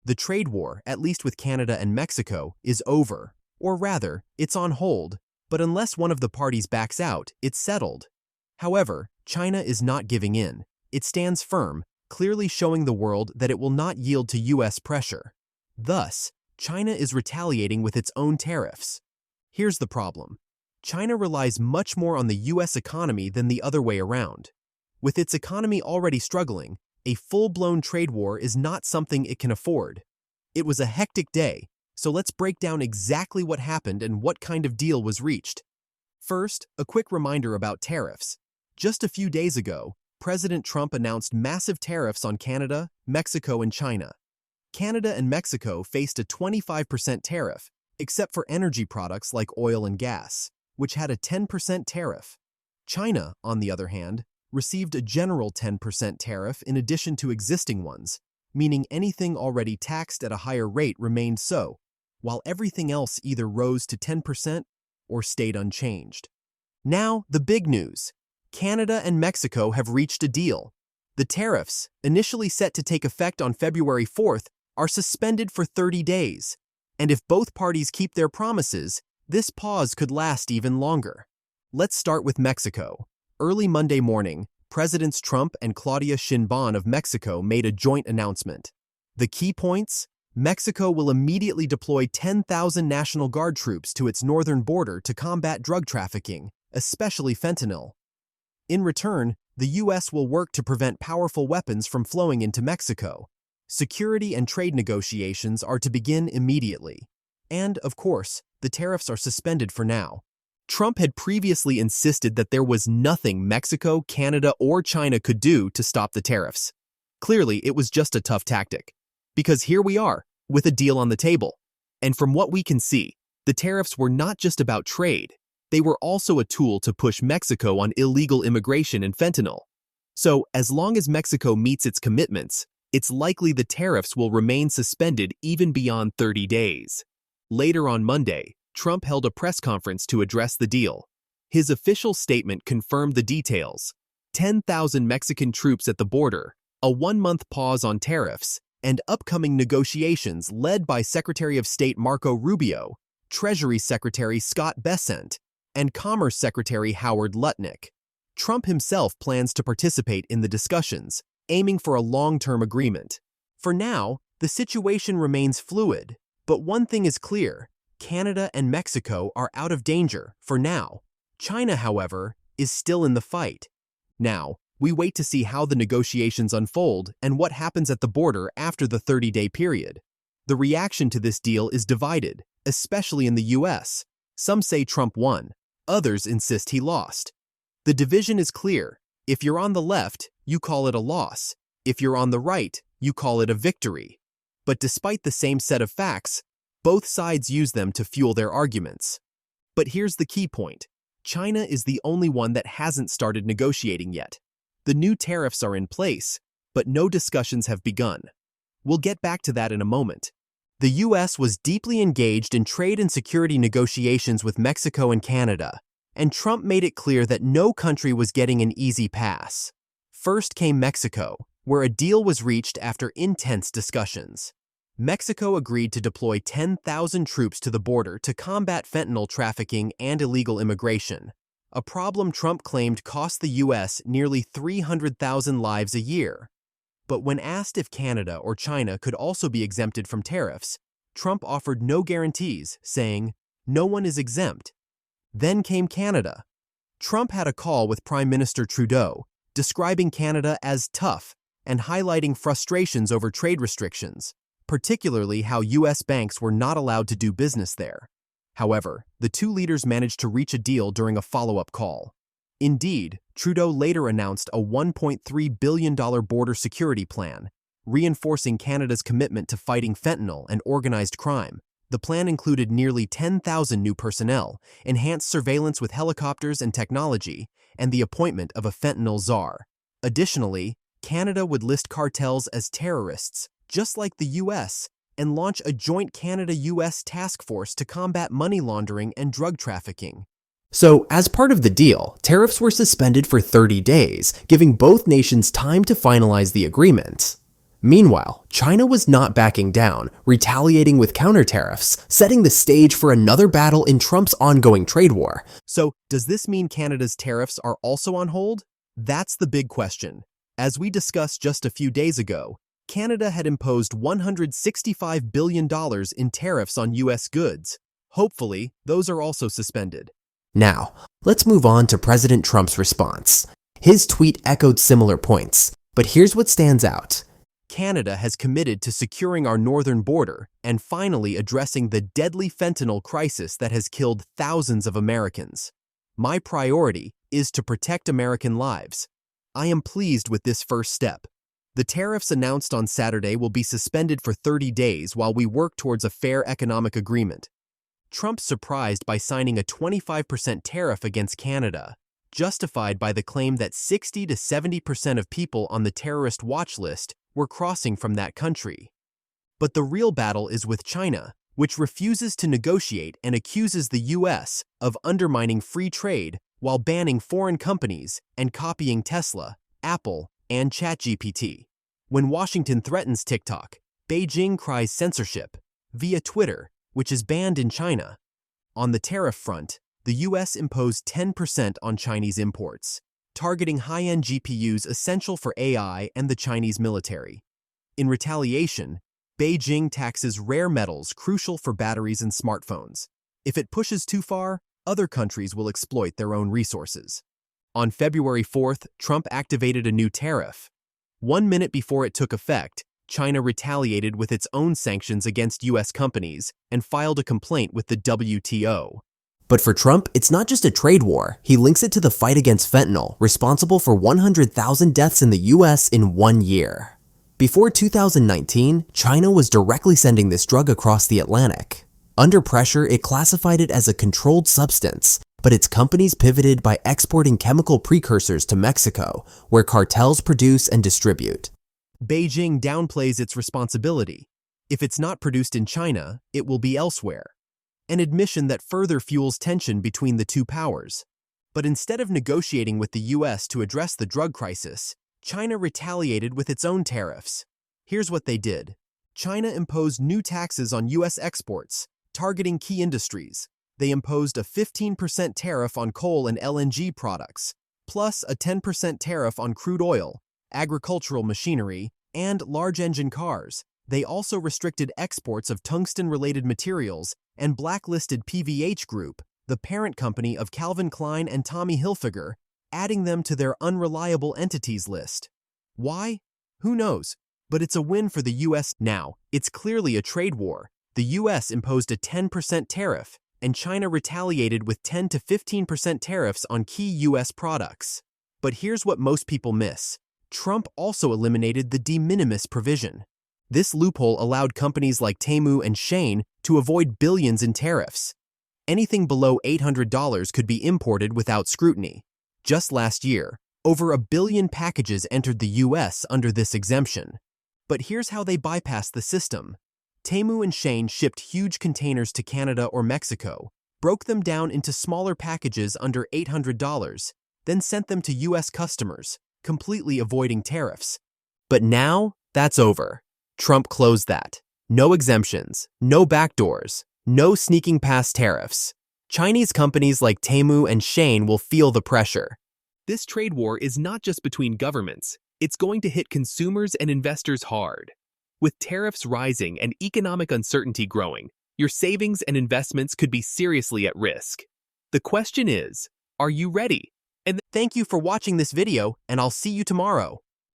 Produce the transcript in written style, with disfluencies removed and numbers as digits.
The trade war, at least with Canada and Mexico, is over. Or rather, it's on hold, but unless one of the parties backs out, it's settled. However, China is not giving in. It stands firm, clearly showing the world that it will not yield to U.S. pressure. Thus, China is retaliating with its own tariffs. Here's the problem. China relies much more on the U.S. economy than the other way around. With its economy already struggling, a full-blown trade war is not something it can afford. It was a hectic day, so let's break down exactly what happened and what kind of deal was reached. First, a quick reminder about tariffs. Just a few days ago, President Trump announced massive tariffs on Canada, Mexico, and China. Canada and Mexico faced a 25% tariff, except for energy products like oil and gas, which had a 10% tariff. China, on the other hand, received a general 10% tariff in addition to existing ones, meaning anything already taxed at a higher rate remained so, while everything else either rose to 10% or stayed unchanged. Now, the big news. Canada and Mexico have reached a deal. The tariffs, initially set to take effect on February 4th, are suspended for 30 days. And if both parties keep their promises, this pause could last even longer. Let's start with Mexico. Early Monday morning, Presidents Trump and Claudia Sheinbaum of Mexico made a joint announcement. The key points? Mexico will immediately deploy 10,000 National Guard troops to its northern border to combat drug trafficking, especially fentanyl. In return, the U.S. will work to prevent powerful weapons from flowing into Mexico. Security and trade negotiations are to begin immediately. And, of course, the tariffs are suspended for now. Trump had previously insisted that there was nothing Mexico, Canada, or China could do to stop the tariffs. Clearly, it was just a tough tactic. Because here we are, with a deal on the table. And from what we can see, the tariffs were not just about trade. They were also a tool to push Mexico on illegal immigration and fentanyl. So, as long as Mexico meets its commitments, it's likely the tariffs will remain suspended even beyond 30 days. Later on Monday, Trump held a press conference to address the deal. His official statement confirmed the details: 10,000 Mexican troops at the border, a one-month pause on tariffs, and upcoming negotiations led by Secretary of State Marco Rubio, Treasury Secretary Scott Bessent, and Commerce Secretary Howard Lutnick. Trump himself plans to participate in the discussions, aiming for a long-term agreement. For now, the situation remains fluid, but one thing is clear: Canada and Mexico are out of danger for now. China, however, is still in the fight. Now, we wait to see how the negotiations unfold and what happens at the border after the 30-day period. The reaction to this deal is divided, especially in the U.S. Some say Trump won. Others insist he lost. The division is clear. If you're on the left, you call it a loss. If you're on the right, you call it a victory. But despite the same set of facts, both sides use them to fuel their arguments. But here's the key point. China is the only one that hasn't started negotiating yet. The new tariffs are in place, but no discussions have begun. We'll get back to that in a moment. The U.S. was deeply engaged in trade and security negotiations with Mexico and Canada, and Trump made it clear that no country was getting an easy pass. First came Mexico, where a deal was reached after intense discussions. Mexico agreed to deploy 10,000 troops to the border to combat fentanyl trafficking and illegal immigration, a problem Trump claimed cost the U.S. nearly 300,000 lives a year. But when asked if Canada or China could also be exempted from tariffs, Trump offered no guarantees, saying, "No one is exempt." Then came Canada. Trump had a call with Prime Minister Trudeau, describing Canada as tough and highlighting frustrations over trade restrictions, particularly how U.S. banks were not allowed to do business there. However, the two leaders managed to reach a deal during a follow-up call. Indeed, Trudeau later announced a $1.3 billion border security plan, reinforcing Canada's commitment to fighting fentanyl and organized crime. The plan included nearly 10,000 new personnel, enhanced surveillance with helicopters and technology, and the appointment of a fentanyl czar. Additionally, Canada would list cartels as terrorists, just like the U.S., and launch a joint Canada-U.S. task force to combat money laundering and drug trafficking. So, as part of the deal, tariffs were suspended for 30 days, giving both nations time to finalize the agreement. Meanwhile, China was not backing down, retaliating with counter tariffs, setting the stage for another battle in Trump's ongoing trade war. So, does this mean Canada's tariffs are also on hold? That's the big question. As we discussed just a few days ago, Canada had imposed $165 billion in tariffs on U.S. goods. Hopefully, those are also suspended. Now, let's move on to President Trump's response. His tweet echoed similar points, but here's what stands out. Canada has committed to securing our northern border and finally addressing the deadly fentanyl crisis that has killed thousands of Americans. My priority is to protect American lives. I am pleased with this first step. The tariffs announced on Saturday will be suspended for 30 days while we work towards a fair economic agreement. Trump surprised by signing a 25% tariff against Canada, justified by the claim that 60 to 70% of people on the terrorist watch list were crossing from that country. But the real battle is with China, which refuses to negotiate and accuses the U.S. of undermining free trade while banning foreign companies and copying Tesla, Apple, and ChatGPT. When Washington threatens TikTok, Beijing cries censorship via Twitter, which is banned in China. On the tariff front, the U.S. imposed 10% on Chinese imports, targeting high-end GPUs essential for AI and the Chinese military. In retaliation, Beijing taxes rare metals crucial for batteries and smartphones. If it pushes too far, other countries will exploit their own resources. On February 4th, Trump activated a new tariff. 1 minute before it took effect, China retaliated with its own sanctions against U.S. companies and filed a complaint with the WTO. But for Trump, it's not just a trade war. He links it to the fight against fentanyl, responsible for 100,000 deaths in the U.S. in 1 year. Before 2019, China was directly sending this drug across the Atlantic. Under pressure, it classified it as a controlled substance, but its companies pivoted by exporting chemical precursors to Mexico, where cartels produce and distribute. Beijing downplays its responsibility. If it's not produced in China, it will be elsewhere. An admission that further fuels tension between the two powers. But instead of negotiating with the U.S. to address the drug crisis, China retaliated with its own tariffs. Here's what they did. China imposed new taxes on U.S. exports, targeting key industries. They imposed a 15% tariff on coal and LNG products, plus a 10% tariff on crude oil, agricultural machinery, and large engine cars. They also restricted exports of tungsten-related materials and blacklisted PVH Group, the parent company of Calvin Klein and Tommy Hilfiger, adding them to their unreliable entities list. Why? Who knows? But it's a win for the U.S. Now, it's clearly a trade war. The U.S. imposed a 10% tariff, and China retaliated with 10 to 15% tariffs on key U.S. products. But here's what most people miss. Trump also eliminated the de minimis provision. This loophole allowed companies like Temu and Shein to avoid billions in tariffs. Anything below $800 could be imported without scrutiny. Just last year, over 1 billion packages entered the U.S. under this exemption. But here's how they bypassed the system. Temu and Shein shipped huge containers to Canada or Mexico, broke them down into smaller packages under $800, then sent them to U.S. customers, completely avoiding tariffs. But now, that's over. Trump closed that. No exemptions, no backdoors, no sneaking past tariffs. Chinese companies like Temu and Shein will feel the pressure. This trade war is not just between governments. It's going to hit consumers and investors hard. With tariffs rising and economic uncertainty growing, your savings and investments could be seriously at risk. The question is, are you ready? And thank you for watching this video, and I'll see you tomorrow.